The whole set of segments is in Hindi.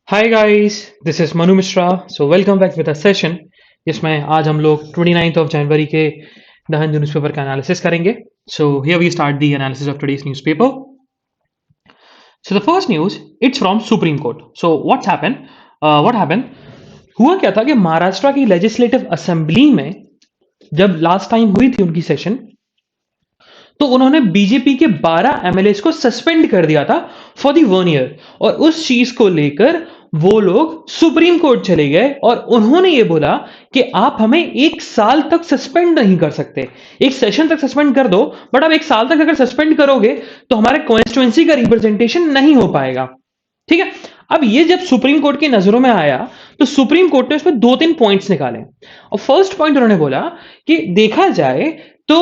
Hi guys, this is Manu Mishra. So welcome back with a session जिसमें आज हम लोग 29th ऑफ जनवरी के द हिंदू न्यूज़पेपर का एनालिसिस करेंगे। So here we start the analysis of today's newspaper. So the first news it's from Supreme Court. So what happened हुआ क्या था कि महाराष्ट्र की लेजिस्लेटिव असेंबली में जब लास्ट टाइम हुई थी उनकी सेशन, तो उन्होंने बीजेपी के 12 एमएलए को सस्पेंड कर दिया था फॉर दी 1 ईयर। और उस चीज को लेकर वो लोग सुप्रीम कोर्ट चले गए और उन्होंने ये बोला कि आप हमें 1 साल तक सस्पेंड नहीं कर सकते। एक सेशन तक सस्पेंड कर दो, बट आप 1 साल तक अगर सस्पेंड करोगे तो हमारे कॉन्स्टिट्यूएंसी का रिप्रेजेंटेशन नहीं हो पाएगा। ठीक है। अब ये जब सुप्रीम कोर्ट की नजरों में आया तो सुप्रीम कोर्ट ने उसमें 2-3 पॉइंट्स निकाले। और फर्स्ट पॉइंट उन्होंने बोला कि देखा जाए तो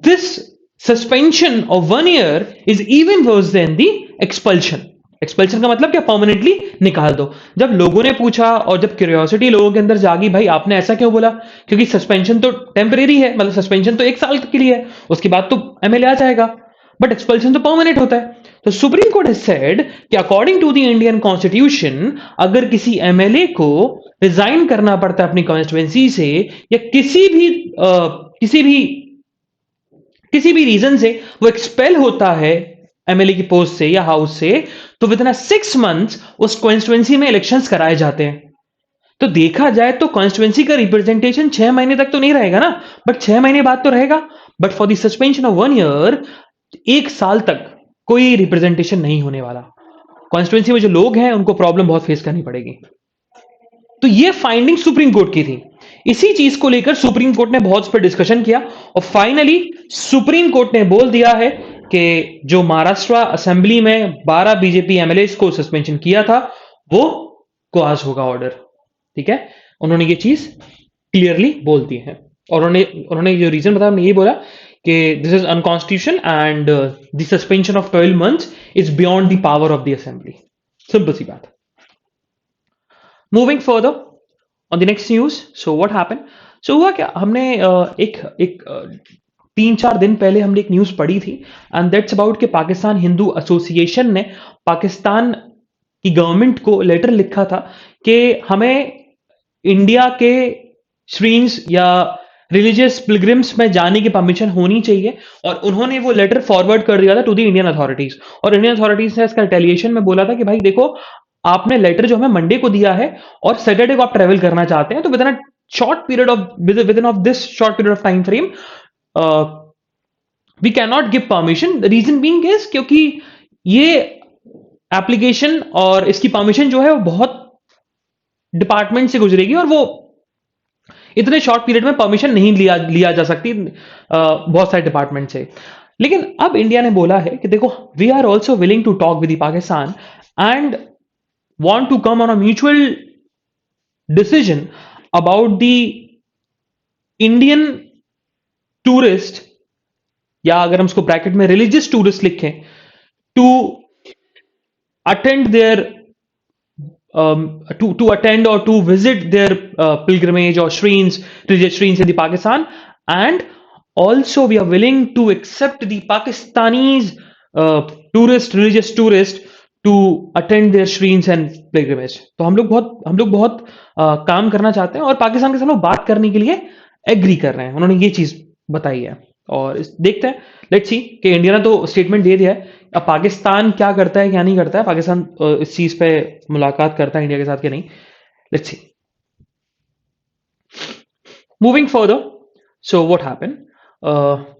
this suspension of 1 year is even worse than the expulsion. Expulsion का मतलब क्या? परमानेंटली निकाल दो। जब लोगों ने पूछा और जब क्यूरियोसिटी लोगों के अंदर जागी, भाई आपने ऐसा क्यों बोला? क्योंकि सस्पेंशन तो टेम्परेरी है, मतलब सस्पेंशन तो 1 साल के लिए है, उसके बाद तो एमएलए आ जाएगा, बट एक्सपल्शन तो परमानेंट होता है। तो सुप्रीम कोर्ट हैज सेड कि according to the Indian constitution, अगर किसी एमएलए को रिजाइन करना पड़ता है अपनी कॉन्स्टिट्यूएंसी से, या किसी भी रीजन से वो एक्सपेल होता है एमएलए की पोस्ट से या हाउस से, तो विद इन 6 मंथ्स उस कॉन्स्टिट्यूएंसी में इलेक्शंस कराए जाते हैं। तो देखा जाए तो कॉन्स्टिट्यूएंसी का रिप्रेजेंटेशन 6 महीने तक तो नहीं रहेगा ना, बट 6 महीने बाद तो रहेगा। But for the suspension of 1 year, 1 साल तक कोई रिप्रेजेंटेशन नहीं होने वाला। कॉन्स्टिट्यूएंसी में जो लोग हैं उनको प्रॉब्लम बहुत फेस करनी पड़ेगी। तो ये फाइंडिंग सुप्रीम कोर्ट की थी। इसी चीज को लेकर सुप्रीम कोर्ट ने बहुत उस पर डिस्कशन किया और फाइनली सुप्रीम कोर्ट ने बोल दिया है कि जो महाराष्ट्र असेंबली में 12 बीजेपी एमएलए को सस्पेंशन किया था वो क्वाश होगा ऑर्डर। ठीक है, उन्होंने ये चीज क्लियरली बोल दी है। और उन्होंने जो रीजन बताया, उन्होंने ये बोला कि this is unconstitution and the suspension of 12 months is beyond the power of the assembly. Simple सी बात। Moving further on the next news. So what happened? So हुआ क्या, हमने एक 3-4 दिन पहले हमने एक न्यूज पढ़ी थी, एंड दैट्स अबाउट कि पाकिस्तान हिंदू एसोसिएशन ने पाकिस्तान की गवर्नमेंट को लेटर लिखा था कि हमें इंडिया के श्रीन्स या रिलीजियस पिलग्रिम्स में जाने की परमिशन होनी चाहिए। और उन्होंने वो लेटर फॉरवर्ड कर दिया था टू द इंडियन अथॉरिटीज। और इंडियन अथॉरिटीज ने इसका रिटेलिएशन में बोला था कि भाई देखो, आपने लेटर जो हमें मंडे को दिया है और सैटरडे को आप ट्रेवल करना चाहते हैं, तो within a short period of within of this short period of time frame we can not give permission. Reason being is क्योंकि ये एप्लीकेशन और इसकी परमिशन जो है वो बहुत डिपार्टमेंट से गुजरेगी और वो इतने शॉर्ट पीरियड में परमिशन नहीं लिया जा सकती बहुत सारे डिपार्टमेंट से। लेकिन अब इंडिया ने बोला है कि देखो, we are also willing to talk with Pakistan and want to come on a mutual decision about the Indian tourist, या अगर हम उसको ब्रैकेट में रिलीजियस टूरिस्ट लिखें, to attend their to attend or to visit their pilgrimage or shrines, religious shrines in the Pakistan. And also we are willing to accept the Pakistanis religious tourist to attend their shrines and pilgrimage. तो हम लोग बहुत काम करना चाहते हैं और पाकिस्तान के साथ लोग बात करने के लिए एग्री कर रहे हैं। उन्होंने ये चीज बताई है और देखते हैं, लेट्स सी कि इंडिया ने तो स्टेटमेंट दे दिया है। अब पाकिस्तान क्या करता है क्या नहीं करता है, पाकिस्तान इस चीज पे मुलाकात करता है इंडिया के साथ कि नहीं, let's see. Moving further, so what happened,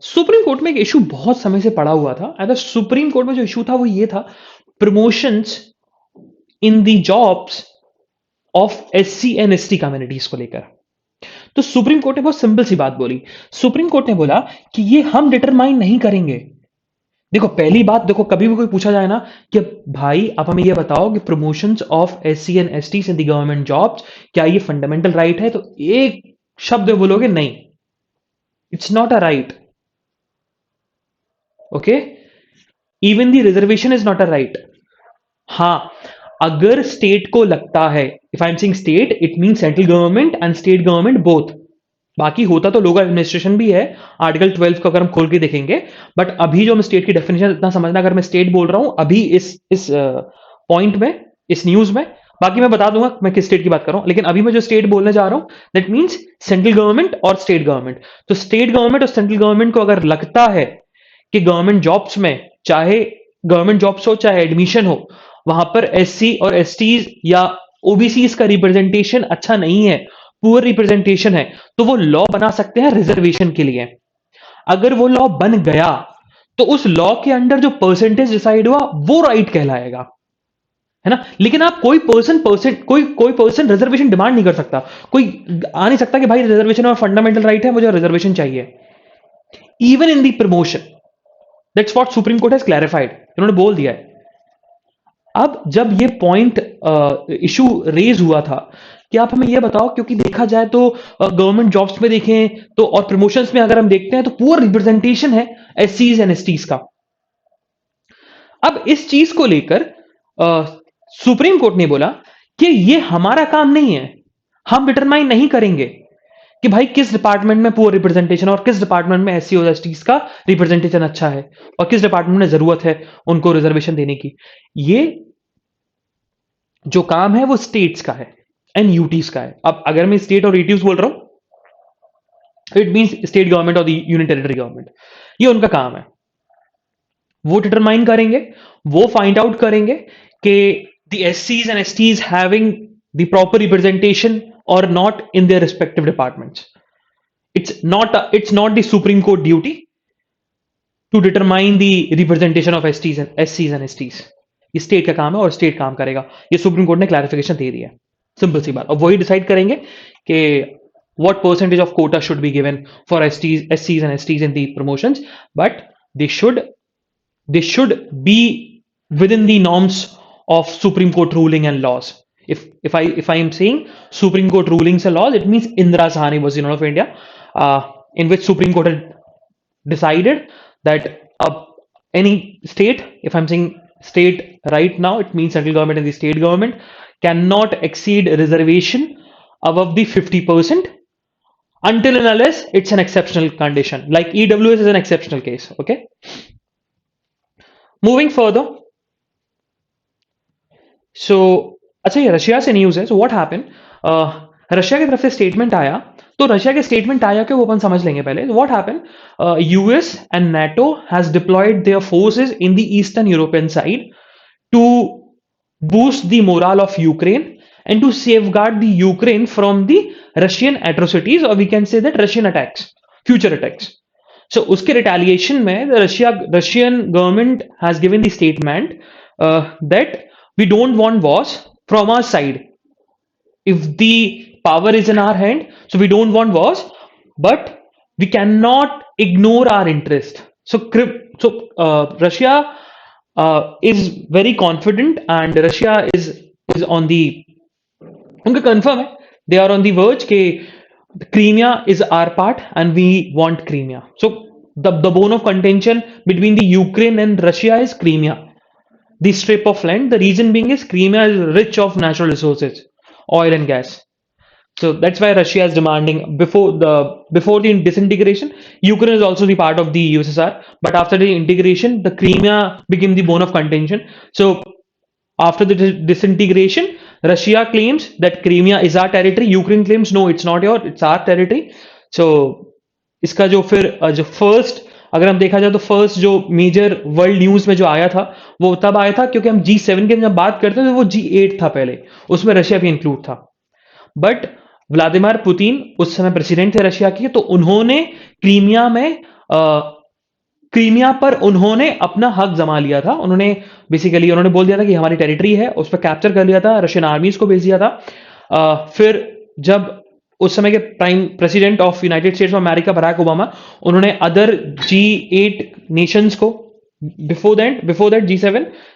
supreme court में एक इशू बहुत समय से पड़ा हुआ था। एंड सुप्रीम कोर्ट में जो इशू था वो ये था, promotions in the jobs of SC and ST communities को लेकर। तो सुप्रीम कोर्ट ने बहुत सिंपल सी बात बोली। सुप्रीम कोर्ट ने बोला कि ये हम डिटरमाइन नहीं करेंगे। देखो, पहली बात, देखो कभी भी कोई पूछा जाए ना कि भाई आप हमें ये बताओ कि promotions of SC and ST in the government jobs, क्या ये फंडामेंटल राइट है? तो एक शब्द बोलोगे नहीं, it's not a right. Okay, even the reservation is not a right. हाँ, अगर स्टेट को लगता है, if I am saying state, it mean central government and state government both. बाकी होता तो लोकल एडमिनिस्ट्रेशन भी है, आर्टिकल 12 को अगर हम खोल के देखेंगे। बट अभी जो हम स्टेट की डेफिनेशन इतना समझना, अगर मैं स्टेट बोल रहा हूं अभी इस पॉइंट में, इस न्यूज में, बाकी मैं बता दूंगा मैं किस स्टेट की बात कर रहा हूं, लेकिन अभी मैं जो स्टेट बोलने जा रहा हूं दैट मीन्स सेंट्रल गवर्नमेंट और स्टेट गवर्नमेंट। तो स्टेट गवर्नमेंट और सेंट्रल गवर्नमेंट को अगर लगता है कि गवर्नमेंट जॉब्स में, चाहे गवर्नमेंट जॉब्स हो चाहे एडमिशन हो, वहां पर एससी और एसटीज या ओबीसीज का रिप्रेजेंटेशन अच्छा नहीं है, पुअर रिप्रेजेंटेशन है, तो वो लॉ बना सकते हैं रिजर्वेशन के लिए। अगर वो लॉ बन गया तो उस लॉ के अंडर जो परसेंटेज डिसाइड हुआ वो राइट कहलाएगा, है ना। लेकिन आप कोई पर्सन रिजर्वेशन डिमांड नहीं कर सकता। कोई आ नहीं सकता कि भाई रिजर्वेशन और फंडामेंटल राइट है, मुझे रिजर्वेशन चाहिए। Even in the promotion, that's what supreme court has clarified, इन्होंने बोल दिया है। अब जब ये पॉइंट इशू रेज हुआ था कि आप हमें ये बताओ, क्योंकि देखा जाए तो गवर्नमेंट जॉब्स में देखें तो और प्रमोशंस में अगर हम देखते हैं तो पुअर रिप्रेजेंटेशन है एससीज एंड एसटीज का। अब इस चीज को लेकर सुप्रीम कोर्ट ने बोला कि ये हमारा काम नहीं है, हम डिटरमाइन नहीं करेंगे कि भाई किस डिपार्टमेंट में पुअर रिप्रेजेंटेशन और किस डिपार्टमेंट में एससी और एसटीज का रिप्रेजेंटेशन अच्छा है और किस डिपार्टमेंट में जरूरत है उनको रिजर्वेशन देने की। ये जो काम है वो स्टेट्स का है एंड यूटीज का है। अब अगर मैं स्टेट और यूटीज बोल रहा हूं, इट मींस स्टेट गवर्नमेंट और द यूनियन टेरिटरी गवर्नमेंट, ये उनका काम है। वो डिटरमाइन करेंगे, वो फाइंड आउट करेंगे कि द एससीज and STs having the proper representation और not in their respective departments. It's not the Supreme Court duty to determine the representation of SCs and STs। ये स्टेट का काम है और स्टेट काम करेगा, ये सुप्रीम कोर्ट ने क्लैरिफिकेशन दे दिया है। सिंपल सी बात। अब वही डिसाइड करेंगे कि what percentage of quota should be given for SCs and STs in the promotions, but they should be within the norms of Supreme Court ruling and laws. If I am saying Supreme Court rulings and laws, it means Indira Sahani was Union of India, in which Supreme Court had decided that any state, if I'm saying state right now, it means central government and the state government cannot exceed reservation above the 50% until and unless it's an exceptional condition. Like EWS is an exceptional case. Okay. Moving further, so अच्छा ये रशिया से न्यूज है। सो व्हाट हैपन, रशिया की तरफ से स्टेटमेंट आया, तो रशिया के स्टेटमेंट आया कि वो अपन समझ लेंगे पहले। What happen, US and NATO has deployed their forces in the eastern European side to boost the morale of Ukraine and to safeguard the Ukraine from the Russian atrocities, or we can say that Russian attacks, future attacks. So उसके retaliation में the Russian government has given the statement that we don't want wars from our side. If the power is in our hand, so we don't want wars, but we cannot ignore our interest. So Russia is very confident, and Russia is on the, उनका confirm है, they are on the verge कि Crimea is our part and we want Crimea. So the bone of contention between the Ukraine and Russia is Crimea, the strip of land. The reason being is Crimea is rich of natural resources, oil and gas. So that's why Russia is demanding before the disintegration, Ukraine is also the part of the USSR, but after the integration, the Crimea became the bone of contention. So after the disintegration, Russia claims that Crimea is our territory. Ukraine claims no, it's not yours, it's our territory. So इसका जो फिर जो फर्स्ट, अगर हम देखा जाए तो फर्स्ट जो मेजर वर्ल्ड न्यूज में जो आया था वो तब आया था क्योंकि हम G7 की जब बात करते हैं तो वो G8 था पहले, उसमें रशिया भी इंक्लूड था। बट व्लादिमीर पुतिन उस समय प्रेसिडेंट थे रशिया के, तो उन्होंने क्रीमिया पर उन्होंने अपना हक जमा लिया था। उन्होंने बेसिकली उन्होंने बोल दिया था कि हमारी टेरिटरी है, उस पर कैप्चर कर लिया था, रशियन आर्मीज को भेज दिया था। फिर जब उस समय के prime president of United States of America Barack Obama, उन्होंने अदर G8 नेशंस को बिफोर दैट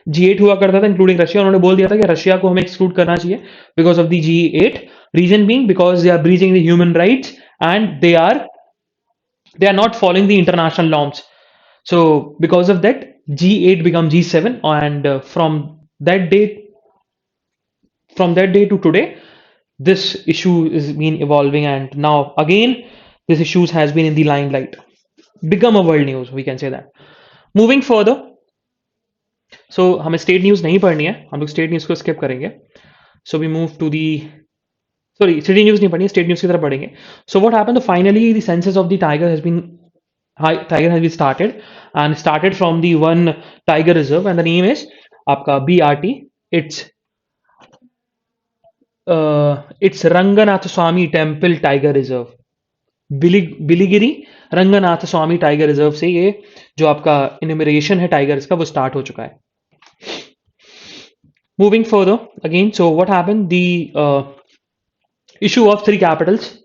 G8 हुआ करता था इंक्लूडिंग रशिया, उन्होंने बोल दिया था कि रशिया को हमें एक्सक्लूड करना चाहिए because of the G8, reason being because they are breaching the human rights and they are not following the international norms. So because of that, G8 become G7, and from that day to today, this issue is been evolving, and now again this issue has been in the limelight, become a world news, we can say that. Moving further, so हमें स्टेट न्यूज नहीं पढ़नी है, हम लोग स्टेट न्यूज को स्किप करेंगे। So we move to the, sorry, city news नहीं पढ़नी, state news की तरफ बढ़ेंगे. So what happened? So finally, the census of the tiger has been started, and started from the one tiger reserve, and the name is आपका BRT. It's Ranganath Swami Temple Tiger Reserve. Biligiri Ranganatha Swamy tiger reserve से ये जो आपका इन्यूमरेशन है टाइगर्स का वो स्टार्ट हो चुका है. Moving further again, so what happened? The issue of three capitals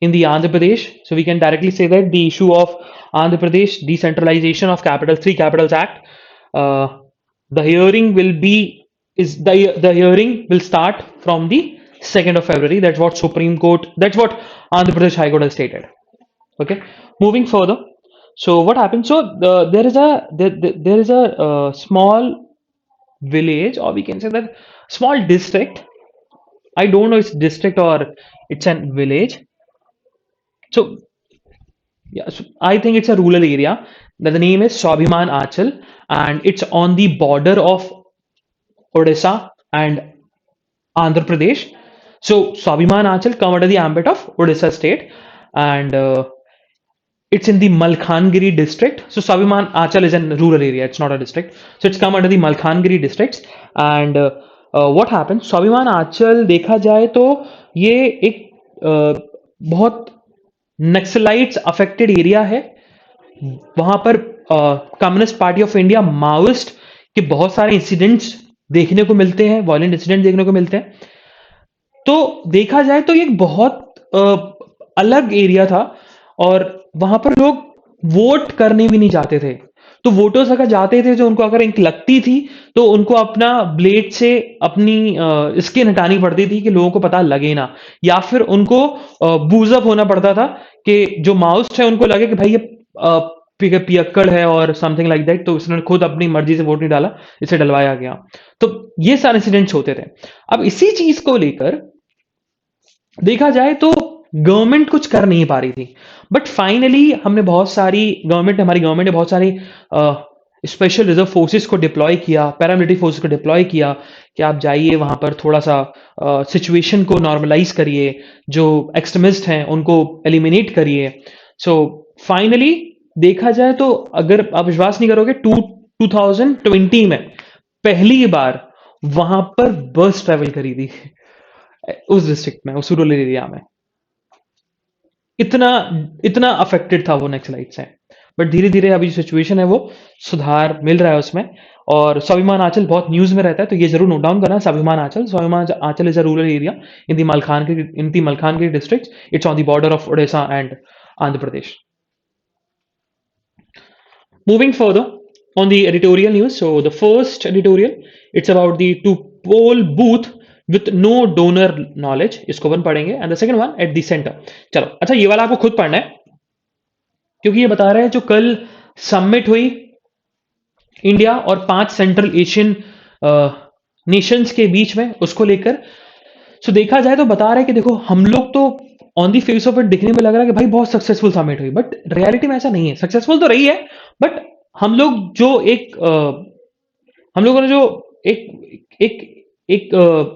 in the Andhra Pradesh. So we can directly say that the issue of Andhra Pradesh decentralization of capital, three capitals act. The hearing will be the hearing will start from the 2nd of February. That's what Supreme Court. That's what Andhra Pradesh High Court has stated. Okay. Moving further. So what happened? So there is a small village, or we can say that small district. I don't know it's district or it's a village. So yeah, so I think it's a rural area. That the name is Swabhiman Achal, and it's on the border of Odisha and Andhra Pradesh. So Swabhiman Achal come under the ambit of Odisha state, and it's in the Malkangiri district. So Swabhiman Achal is a rural area, it's not a district. So it's come under the Malkangiri districts. And what happened? Swabhiman Achal देखा जाए तो ये एक बहुत नक्सलाइट्स अफेक्टेड एरिया है. वहां पर communist party of India Maoist के बहुत सारे इंसिडेंट्स देखने को मिलते हैं, वायलेंट इंसिडेंट देखने को मिलते हैं. तो देखा जाए तो ये एक बहुत अलग एरिया था, और वहां पर लोग वोट करने भी नहीं जाते थे. तो वोटर्स अगर जाते थे, जो उनको अगर इंक लगती थी, तो उनको अपना ब्लेड से अपनी स्किन हटानी पड़ती थी कि लोगों को पता लगे ना, या फिर उनको बूजअप होना पड़ता था कि जो माउस्ट है उनको लगे कि भाई ये पियक्कड़ है और समथिंग लाइक दैट. तो उसने खुद अपनी मर्जी से वोट नहीं डाला, इसे डलवाया गया. तो ये सारे इंसिडेंट्स होते थे. अब इसी चीज को लेकर देखा जाए तो गवर्नमेंट कुछ कर नहीं पा रही थी. बट फाइनली हमारी गवर्नमेंट ने बहुत सारी स्पेशल रिजर्व फोर्सेस को डिप्लॉय किया, पैरामिलिट्री फोर्सेस को डिप्लॉय किया कि आप जाइए वहां पर थोड़ा सा सिचुएशन को नॉर्मलाइज करिए, जो एक्सट्रीमिस्ट हैं उनको एलिमिनेट करिए. सो फाइनली देखा जाए तो अगर आप विश्वास नहीं करोगे, 2020 में पहली बार वहां पर बस ट्रेवल करी थी उस डिस्ट्रिक्ट में, उस रूरल एरिया में. इतना अफेक्टेड था वो नक्सलाइट से. बट धीरे धीरे अभी सिचुएशन है वो सुधार मिल रहा है उसमें. और स्वाभिमान आंचल बहुत न्यूज में रहता है, तो ये जरूर नोट डाउन करना. Swabhiman Anchal is a rural area in the Malkangiri district. It's on the border of Odisha and Andhra Pradesh. Moving further on the editorial news. So the first editorial, it's about the to poll booth with no donor knowledge. इसको अपन पढ़ेंगे. And the second one at the centre. चलो अच्छा, ये वाला आपको खुद पढ़ना है, क्योंकि ये बता रहा है जो कल समिट हुई इंडिया और 5 सेंट्रल एशियन नेशंस के बीच में, उसको लेकर. सो देखा जाए तो बता रहे हैं कि देखो, हम लोग तो on the face of it दिखने में लग रहा है कि भाई बहुत सक्सेसफुल समिट हुई, बट रियलिटी में ऐसा नहीं है. सक्सेसफुल तो रही है, बट हम लोग जो हम लोगों ने जो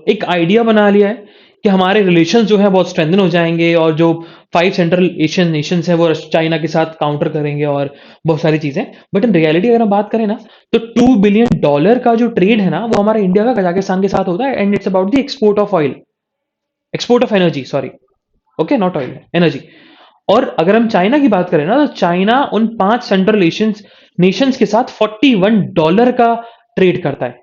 एक आइडिया बना लिया है कि हमारे रिलेशंस जो है बहुत स्ट्रेंथन हो जाएंगे, और जो 5 सेंट्रल एशियन नेशंस हैं वो चाइना के साथ काउंटर करेंगे और बहुत सारी चीजें. बट इन रियलिटी अगर हम बात करें ना, तो $2 बिलियन का जो ट्रेड है ना, वो हमारे इंडिया का कजाकिस्तान के साथ होता है. And it's about the export of energy, sorry, okay, not oil, energy. और अगर हम चाइना की बात करें ना, तो चाइना उन 5 सेंट्रल एशियन नेशंस के साथ $41 का ट्रेड करता है.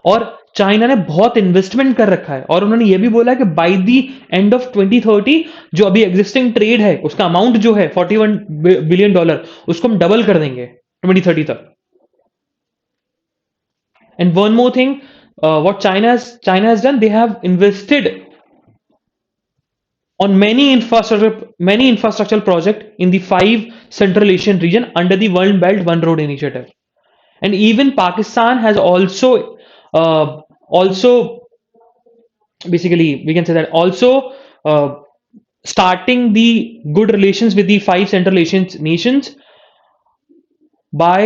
और चाइना ने बहुत इन्वेस्टमेंट कर रखा है, और उन्होंने ये भी बोला कि बाय द एंड ऑफ 2030 जो अभी एग्जिस्टिंग ट्रेड है उसका अमाउंट जो है $41 बिलियन, उसको हम डबल कर देंगे 2030 तक. And one more thing, what China has done, they have invested on many infrastructural projects in the 5 Central Asian region under the One Belt One Road initiative. And even Pakistan has also basically we can say that also starting the good relations with the 5 Central Asian nations by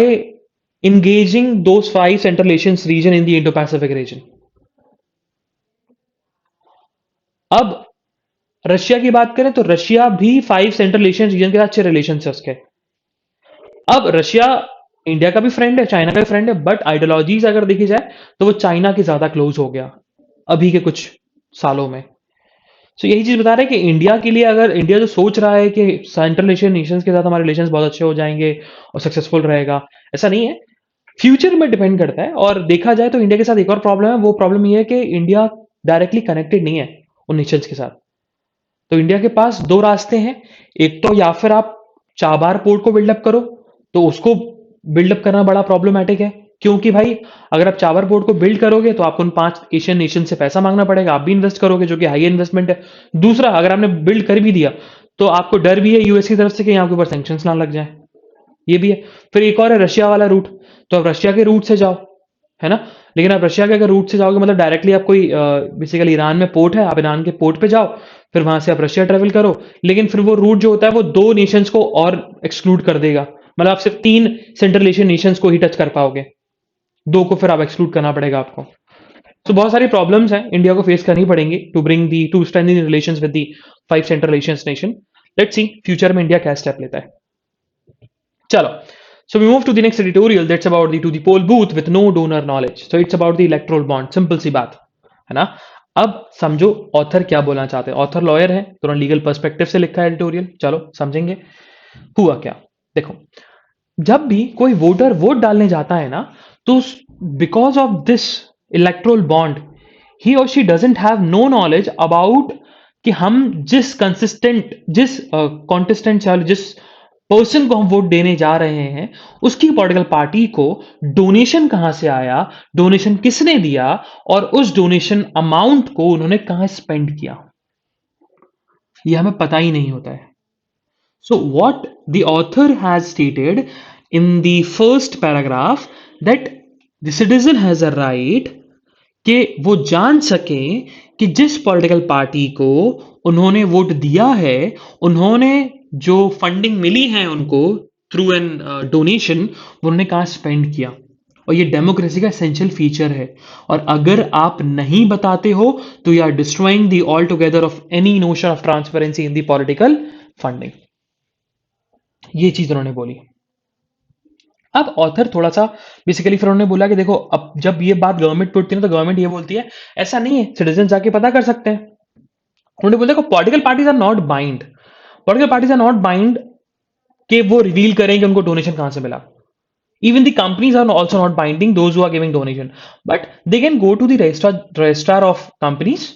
engaging those 5 Central Asian region in the Indo-Pacific region. अब रशिया की बात करें तो रशिया भी 5 सेंट्रल एशियन रीजन के साथ अच्छे रिलेशन है उसके। अब रशिया इंडिया का भी फ्रेंड है, चाइना का भी फ्रेंड है, बट आइडियोलॉजीज अगर देखी जाए तो वो चाइना के ज्यादा क्लोज हो गया अभी के कुछ सालों में। सो यही चीज बता रहे हैं कि इंडिया के लिए, अगर इंडिया जो सोच रहा है कि सेंट्रल एशियन नेशंस के साथ हमारे रिलेशंस बहुत अच्छे हो जाएंगे और सक्सेसफुल रहेगा, ऐसा नहीं है। फ्यूचर में डिपेंड करता है। और देखा जाए तो इंडिया के साथ एक और प्रॉब्लम है, वो प्रॉब्लम ये है कि इंडिया डायरेक्टली कनेक्टेड नहीं है उन नेशंस के साथ। तो इंडिया के पास दो रास्ते हैं। एक तो या फिर आप चाबार पोर्ट को बिल्डअप करो, तो उसको बिल्डअप करना बड़ा प्रॉब्लमेटिक है, क्योंकि भाई अगर आप चाबार पोर्ट को बिल्ड करोगे तो आपको उन 5 एशियन नेशन से पैसा मांगना पड़ेगा, आप भी इन्वेस्ट करोगे जो कि हाई इन्वेस्टमेंट है। दूसरा, अगर आपने बिल्ड कर भी दिया तो आपको डर भी है यूएस की तरफ से कि यहाँ के ऊपर सैंक्शंस ना लग जाए, ये भी है। फिर एक और है रशिया वाला रूट, तो आप रशिया के रूट से जाओ, है ना। लेकिन आप रशिया के अगर रूट से जाओगे मतलब डायरेक्टली आप कोई बेसिकली ईरान में पोर्ट है, आप ईरान के पोर्ट पे जाओ, फिर वहां से आप रशिया ट्रेवल करो। लेकिन फिर वो रूट जो होता है वो 2 नेशंस को और एक्सक्लूड कर देगा, मतलब आप सिर्फ 3 सेंट्रल एशियन नेशंस को ही टच कर पाओगे, 2 को फिर आप एक्सक्लूड करना पड़ेगा आपको। तो बहुत सारी प्रॉब्लम्स हैं इंडिया को फेस करनी पड़ेंगी to strengthen relations with the 5 central Asian nation. Let's see future में इंडिया क्या स्टेप लेता है। चलो, so we move to the next editorial that's about the to the poll booth with no donor knowledge. So it's about the electoral bond. Simple सी बात है ना। अब समझो ऑथर क्या बोलना चाहते हैं। ऑथर लॉयर है, थोड़ा लीगल पर्सपेक्टिव से लिखा है एडिटोरियल, चलो समझेंगे हुआ क्या। देखो, जब भी कोई वोटर वोट डालने जाता है ना, तो because of this electoral bond ही और she doesn't have no knowledge about कि हम जिस कॉन्टेस्टेंट से जिस पर्सन को हम वोट देने जा रहे हैं उसकी पॉलिटिकल पार्टी को डोनेशन कहां से आया, डोनेशन किसने दिया, और उस डोनेशन अमाउंट को उन्होंने कहां स्पेंड किया, यह हमें पता ही नहीं होता है। So, what the author has stated in the first paragraph that the citizen has a right कि वो जान सके कि जिस पॉलिटिकल पार्टी को उन्होंने वोट दिया है, उन्होंने जो फंडिंग मिली है उनको थ्रू एन डोनेशन, उन्होंने कहाँ स्पेंड किया। और ये डेमोक्रेसी का एसेंशियल फीचर है। और अगर आप नहीं बताते हो तो you are destroying the altogether of any notion of transparency in the political funding. ये चीज उन्होंने बोली। अब ऑथर थोड़ा सा बेसिकली फिर उन्होंने बोला कि देखो, अब जब ये बात गवर्नमेंट पे उठती है ना, तो गवर्नमेंट ये बोलती है ऐसा नहीं है, सिटीजन जाके पता कर सकते हैं। उन्होंने बोला देखो, political parties are not bind, political parties are not bind कि वो रिवील करें कि उनको डोनेशन कहां से मिला। Even the companies are also not binding those who are giving donation, but they can go to the registrar of companies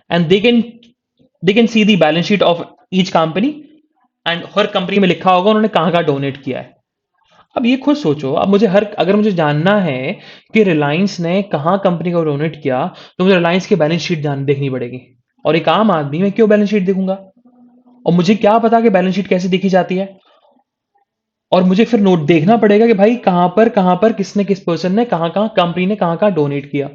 and they can see the balance sheet of each company, and हर कंपनी में लिखा होगा उन्होंने कहां कहां डोनेट किया है। अब ये खुद सोचो, अब अगर मुझे जानना है कि रिलायंस ने कहां कंपनी को डोनेट किया, तो मुझे रिलायंस की बैलेंस शीट देखनी पड़ेगी। और एक आम आदमी मैं क्यों बैलेंस शीट देखूंगा, और मुझे क्या पता कि बैलेंस शीट कैसे देखी जाती है। और मुझे फिर नोट देखना पड़ेगा कि भाई कहां पर किसने, किस पर्सन ने कहां कहां, कंपनी ने कहां कहां डोनेट किया।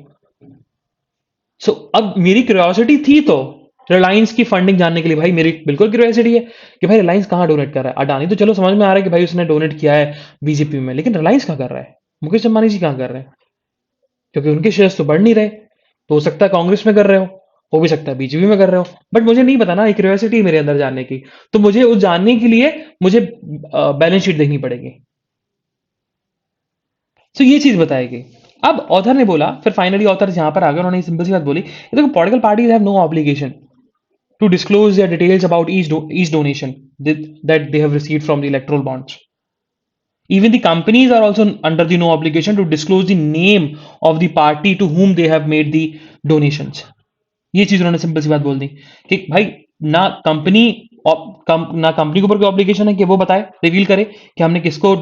सो अब मेरी क्यूरियोसिटी थी तो रिलायंस की फंडिंग जानने के लिए, भाई मेरी बिल्कुल क्यूरियोसिटी है कि भाई रिलायंस कहां डोनेट कर रहा है। अडानी तो चलो समझ में आ रहा है कि भाई उसने डोनेट किया है बीजेपी में, लेकिन रिलायंस कहां कर रहा है, मुकेश अंबानी जी कहां कर रहे हैं, क्योंकि उनके शेयर्स तो बढ़ नहीं रहे। तो हो सकता है कांग्रेस में कर रहे हो भी सकता है बीजेपी में कर रहे हो, बट मुझे नहीं पता ना, एक क्यूरियोसिटी मेरे अंदर जानने की। तो मुझे उस जानने के लिए मुझे बैलेंस शीट देखनी पड़ेगी। तो ये चीज बताएगी। अब ऑथर ने बोला, फिर फाइनली ऑथर यहां पर आ गए, उन्होंने सिंपल सी बात बोली, देखो political parties have no obligation to disclose their details about each donation that they have received from the electoral bonds. Even the companies are also under the no obligation to disclose the name of the party to whom they have made the donations. ये चीज उन्होंने सिंपल सी बात बोल दी कि भाई ना कंपनी ना कंपनी के ऊपर कोई ऑब्लिगेशन है कि वो बताए, रिवील करे कि हमने किसको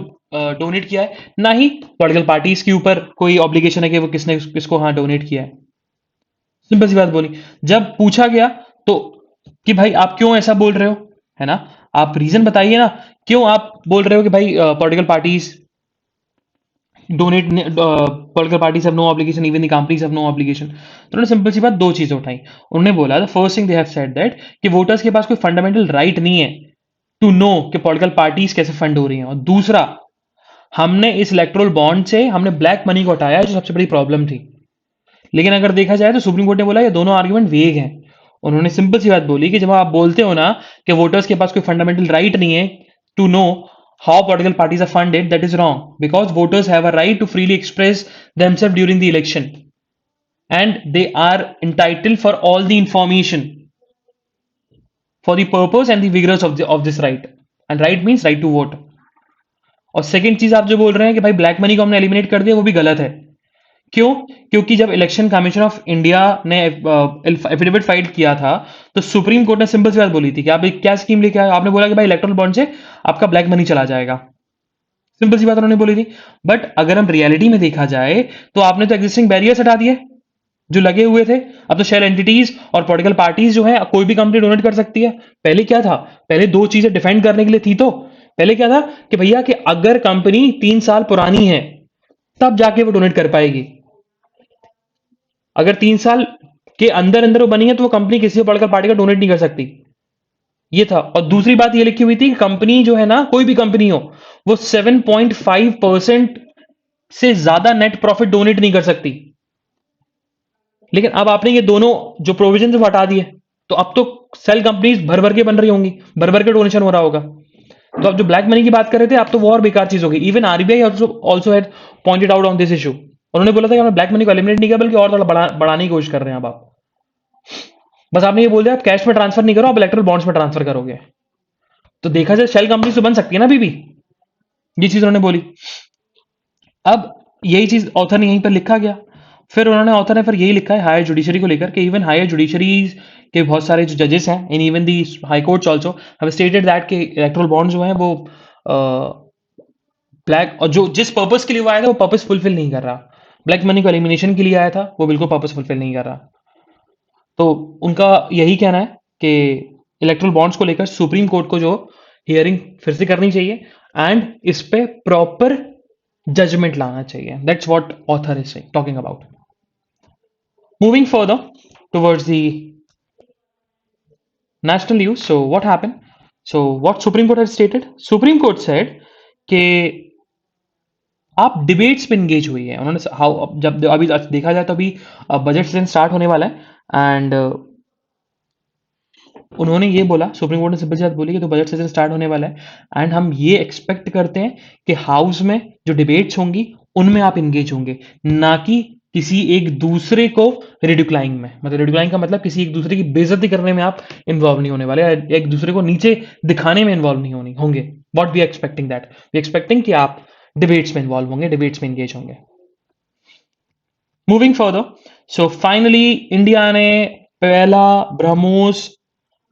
डोनेट किया है, ना ही पॉलिटिकल पार्टीज के ऊपर कोई ऑब्लिगेशन है कि वो किसने किसको हाँ डोनेट किया है। सिंपल सी बात बोली। जब पूछा गया तो कि भाई आप क्यों ऐसा बोल रहे हो, है ना, आप रीजन बताइए ना, क्यों आप बोल रहे हो कि भाई political parties donate, political parties have no obligation, even the companies have no obligation. तो उन्होंने सिंपल सी बात दो चीजें उठाई। उन्होंने बोला the first thing they have said that कि वोटर्स के पास कोई फंडामेंटल राइट नहीं है टू नो कि पॉलिटिकल पार्टीज कैसे फंड हो रही हैं। और दूसरा, हमने इस इलेक्ट्रोल बॉन्ड से हमने ब्लैक मनी को हटाया जो सबसे बड़ी प्रॉब्लम थी। लेकिन अगर देखा जाए तो सुप्रीम कोर्ट ने बोला ये दोनों आर्ग्यूमेंट वेग हैं। उन्होंने सिंपल सी बात बोली कि जब आप बोलते हो ना कि वोटर्स के पास कोई फंडामेंटल राइट नहीं है to know how political parties are funded, that is wrong, because voters have a right to freely express themselves during the election, and they are entitled for all the information for the purpose and the vigorous of this right, and right means right to vote. और सेकंड चीज आप जो बोल रहे हैं कि भाई ब्लैक मनी को हमने एलिमिनेट कर दिया, वो भी गलत है। क्यों? क्योंकि जब इलेक्शन कमीशन ऑफ इंडिया ने एफिडेविट फाइल किया था, तो सुप्रीम कोर्ट ने सिंपल सी बात बोली थी कि आप एक क्या स्कीम लेके आए, आपने बोला कि भाई इलेक्ट्रल बॉन्ड से आपका ब्लैक मनी चला जाएगा। सिंपल सी बात उन्होंने बोली थी। बट अगर हम रियलिटी में देखा जाए तो आपने तो एग्जिस्टिंग बैरियर्स हटा दिए जो लगे हुए थे। अब तो शेल एंटिटीज और पॉलिटिकल पार्टीज जो है कोई भी कंपनी डोनेट कर सकती है। पहले क्या था? पहले दो चीजें डिफेंड करने के लिए थी। तो पहले क्या था कि भैया कि अगर कंपनी 3 साल पुरानी है तब जाके वो डोनेट कर पाएगी। अगर 3 साल के अंदर अंदर वो बनी है तो वो कंपनी किसी पॉलिटिकल पार्टी का डोनेट नहीं कर सकती। ये था। और दूसरी बात ये लिखी हुई थी कि कंपनी जो है ना, कोई भी कंपनी हो, वो 7.5% से ज्यादा नेट प्रॉफिट डोनेट नहीं कर सकती। लेकिन अब आपने ये दोनों जो प्रोविजन वो हटा दिए, तो अब तो सेल कंपनीज भर भर के बन रही होंगी, भर भर के डोनेशन हो रहा होगा। तो अब जो ब्लैक मनी की बात कर रहे थे, अब तो वो और बेकार चीज होगी। Even RBI also had pointed out on this issue. उन्होंने बोला था कि हमने ब्लैक मनी को एलिमिनेट नहीं किया, बल्कि और थोड़ा बढ़ाने की कोशिश कर रहे हैं। अब आप बस आपने ये बोल दिया आप कैश में ट्रांसफर नहीं करो, आप इलेक्ट्रल बॉन्ड्स में ट्रांसफर करोगे। तो देखा जाए शेल कंपनी तो बन सकती है ना अभी भी। ये चीज उन्होंने बोली। अब यही चीज ऑथर ने यहीं पर लिखा गया। फिर उन्होंने ऑथर ने फिर यही लिखा है हायर जुडिशरी को लेकर कि इवन हायर जुडिशरी के बहुत सारे जो जजेस हैं in even the high courts also have stated that के इलेक्टोरल बॉन्ड्स जो हैं वो ब्लैक, और जो जिस पर्पस के लिए वो आया था वो पर्पस फुलफिल नहीं कर रहा। ब्लैक मनी को एलिमिनेशन के लिए आया था, वो बिल्कुल पर्पस फुलफिल नहीं कर रहा। तो उनका यही कहना है कि इलेक्ट्रल बॉन्ड्स को लेकर सुप्रीम कोर्ट को जो हियरिंग फिर से करनी चाहिए एंड इस पे प्रॉपर जजमेंट लाना चाहिए। That's what author is talking about. Moving further towards the national news. So what happened? So what Supreme Court had stated? Supreme Court said कि आप डिबेट्स पे इंगेज हुई है। उन्होंने हाउ जब अभी देखा जाए तो अभी बजट सेशन स्टार्ट होने वाला है एंड उन्होंने ये बोला, सुप्रीम कोर्ट ने सिंपल सी बात बोली कि तो बजट सेशन स्टार्ट होने वाला है एंड हम ये एक्सपेक्ट करते हैं कि हाउस में जो डिबेट्स होंगी उनमें आप इंगेज होंगे, ना कि किसी एक दूसरे को रिडिक्लाइंग में। मतलब रिडिक्लाइंग का मतलब किसी एक दूसरे की बेइज्जती करने में आप इन्वॉल्व नहीं होने वाले, एक दूसरे को नीचे दिखाने में इन्वॉल्व नहीं होंगे। What we expecting that we expecting कि आप डिबेट्स में इन्वॉल्व होंगे, डिबेट्स में इंगेज होंगे। Moving further, so finally India ने पहला ब्रह्मोस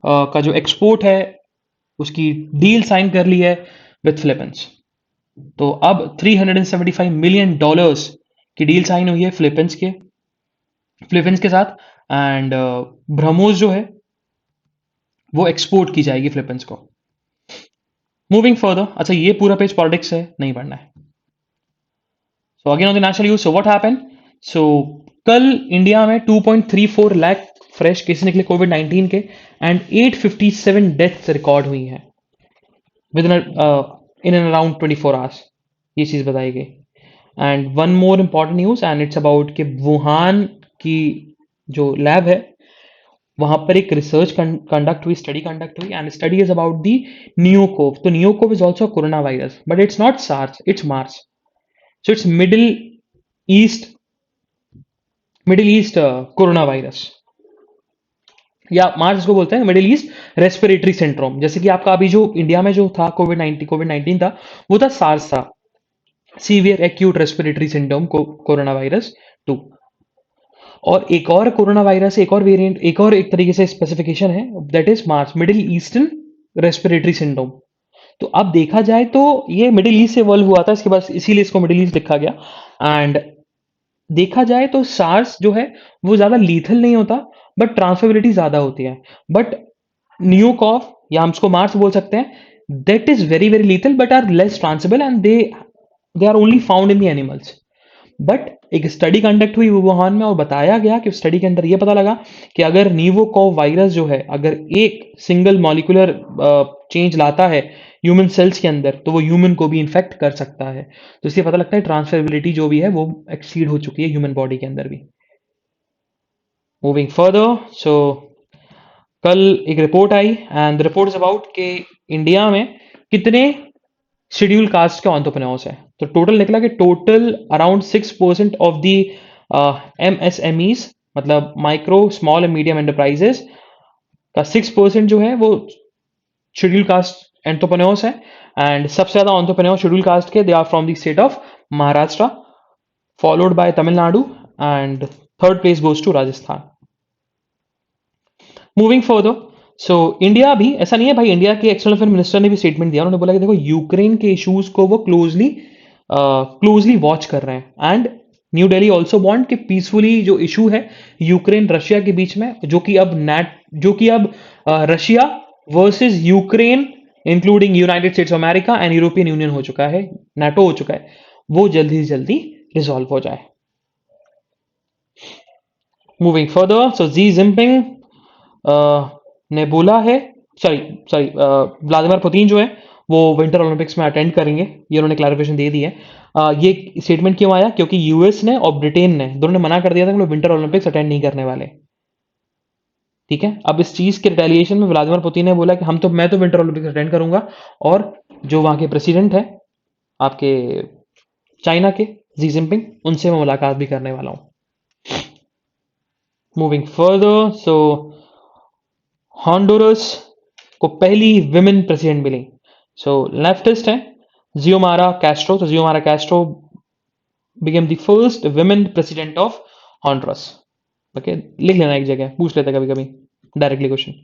का जो एक्सपोर्ट है उसकी डील साइन कर ली है विथ फिलीपींस। तो अब $375 मिलियन की डील साइन हुई है फिलीपींस के साथ एंड ब्रह्मोस जो है वो एक्सपोर्ट की जाएगी फिलीपींस को। मूविंग फर्दर, अच्छा ये पूरा पेज पॉलिटिक्स है, नहीं पढ़ना है। So again on the national news, so what happened? So कल इंडिया में 2.34 लाख फ्रेश केसेस निकले कोविड-19 के एंड 857 डेथ्स रिकॉर्ड हुई हैं within and around 24 hours. ये चीज बताई गई। And one more important news and it's about कि वुहान की जो लैब है वहां पर एक रिसर्च कंडक्ट हुई, स्टडी कंडक्ट हुई and study is about the NeoCoV. तो NeoCoV is also corona virus but it's not SARS, it's MERS. So it's middle east corona virus, या मार्स इसको बोलते हैं, मिडिल ईस्ट रेस्पिरेटरी सिंड्रोम। जैसे कि आपका अभी जो इंडिया में जो था कोविड-19 था वो था सार्स था, severe acute respiratory syndrome corona virus 2। और एक और कोरोना वायरस, एक और वेरिएंट, एक तरीके से स्पेसिफिकेशन है, that is Mars, middle eastern respiratory syndrome. तो अब देखा जाए तो ये मिडिल ईस्ट से इवॉल्व हुआ था, इसके बाद इसीलिए इसको मिडिल ईस्ट लिखा गया। एंड देखा जाए तो सार्स जो है वो ज्यादा लीथल नहीं होता बट ट्रांसफरेबिलिटी ज्यादा होती है। बट न्यूकॉफ या हम उसको मार्स बोल सकते हैं, that is very very lethal but are less transmissible and they are only found in the animals. But एक स्टडी कंडक्ट हुई वुहान में और बताया गया कि स्टडी के अंदर यह पता लगा कि अगर न्यूमोकॉव वायरस जो है अगर एक सिंगल मॉलिक्यूलर चेंज लाता है ह्यूमन सेल्स के अंदर तो वो ह्यूमन को भी इन्फेक्ट कर सकता है। तो इससे पता लगता है ट्रांसफरेबिलिटी जो भी है वो एक्सीड हो चुकी है ह्यूमन बॉडी के अंदर भी। मूविंग फर्दर, सो कल एक report I and the report is about कि इंडिया में कितने शेड्यूल कास्ट के एंटरप्रेन्योर्स हैं। तो टोटल निकला कि total around 6% of the MSMEs, मतलब micro small and medium enterprises का 6% जो है वो शेड्यूल कास्ट एंटरप्रेन्योर्स है। एंड सबसे ज़्यादा एंटरप्रेन्योर शेड्यूल कास्ट के they are from the state of Maharashtra, followed by Tamil Nadu, and third place goes to Rajasthan. Moving further, so India भी ऐसा नहीं है भाई, इंडिया के एक्सटर्नल अफेयर मिनिस्टर ने भी स्टेटमेंट दिया, उन्होंने बोला कि देखो यूक्रेन के इश्यूज को वो क्लोजली वॉच कर रहे हैं। And new Delhi also want कि पीसफुली जो इशू है यूक्रेन रशिया के बीच में, जो कि अब Russia versus Ukraine including United States of America and European union हो चुका है, नाटो हो चुका है, वो जल्दी से जल्दी रिजॉल्व हो जाए। मूविंग फर्दर, सो जी जिनपिंग ने बोला है, सॉरी व्लादिमीर पुतिन जो है वो विंटर ओलंपिक्स में अटेंड करेंगे, ये उन्होंने क्लैरिफिकेशन दे दी है। ये स्टेटमेंट क्यों आया? क्योंकि यूएस ने और ब्रिटेन ने दोनों ने मना कर दिया था कि लोग विंटर ओलंपिक्स अटेंड नहीं करने वाले। ठीक है, अब इस चीज के रिटेलिएशन में व्लादिमीर पुतिन ने बोला कि मैं तो विंटर ओलंपिक्स अटेंड करूंगा, और जो वहां के प्रेसिडेंट है आपके चाइना के जी जिनपिंग, उनसे मैं मुलाकात भी करने वाला हूं। मूविंग फर्दर, सो हॉन्डुरस को पहली विमेन प्रेसिडेंट मिली। सो लेफ्टिस्ट है जियोमारा कैस्ट्रो, तो जियोमारा Castro became the first women president of Honduras. Okay, लिख लेना एक जगह, पूछ लेते कभी कभी directly question.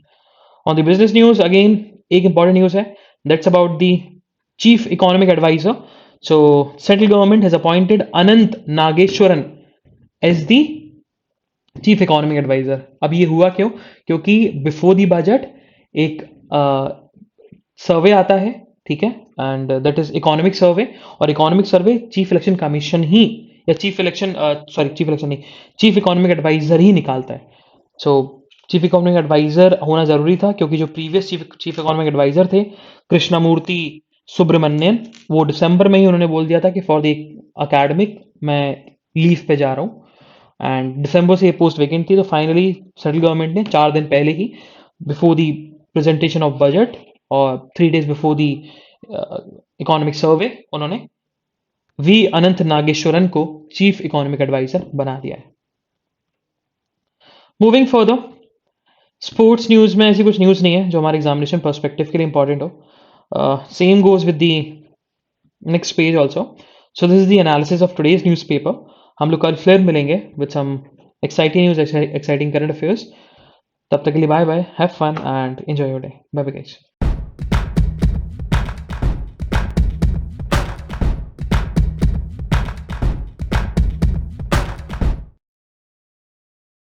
On the business news again एक इंपॉर्टेंट न्यूज है, that's about the chief economic adviser. So central government has appointed Anant Nageswaran as the chief economic adviser. अब ये हुआ क्यों? क्योंकि बिफोर दी बजट एक सर्वे आता है, ठीक है, and that is economic survey, और economic survey chief election commission ही, या चीफ इलेक्शन नहीं, चीफ इकोनॉमिक एडवाइजर ही निकालता है। सो चीफ इकोनॉमिक एडवाइजर होना जरूरी था, क्योंकि जो प्रीवियस चीफ इकोनॉमिक एडवाइजर थे कृष्णमूर्ति सुब्रमण्यन, वो दिसंबर में ही उन्होंने बोल दिया था कि फॉर द अकेडमिक मैं लीव पे जा रहा हूँ, एंड दिसंबर से ये पोस्ट वेकेंट थी। तो फाइनली सेंट्रल गवर्नमेंट ने 4 दिन पहले ही, before the presentation of budget और 3 days before the economic survey, उन्होंने वी अनंत नागेश्वरन को चीफ इकोनॉमिक एडवाइजर बना दिया है। मूविंग फर्दर, स्पोर्ट्स न्यूज में ऐसी कुछ न्यूज नहीं है जो हमारे एग्जामिनेशन पर्सपेक्टिव के लिए इंपॉर्टेंट हो। Same goes with the next page also. So this is the analysis of today's newspaper. हम लोग कल फिर मिलेंगे with some exciting news, exciting current affairs. तब तक के लिए bye bye, have fun and enjoy your day. Bye bye guys.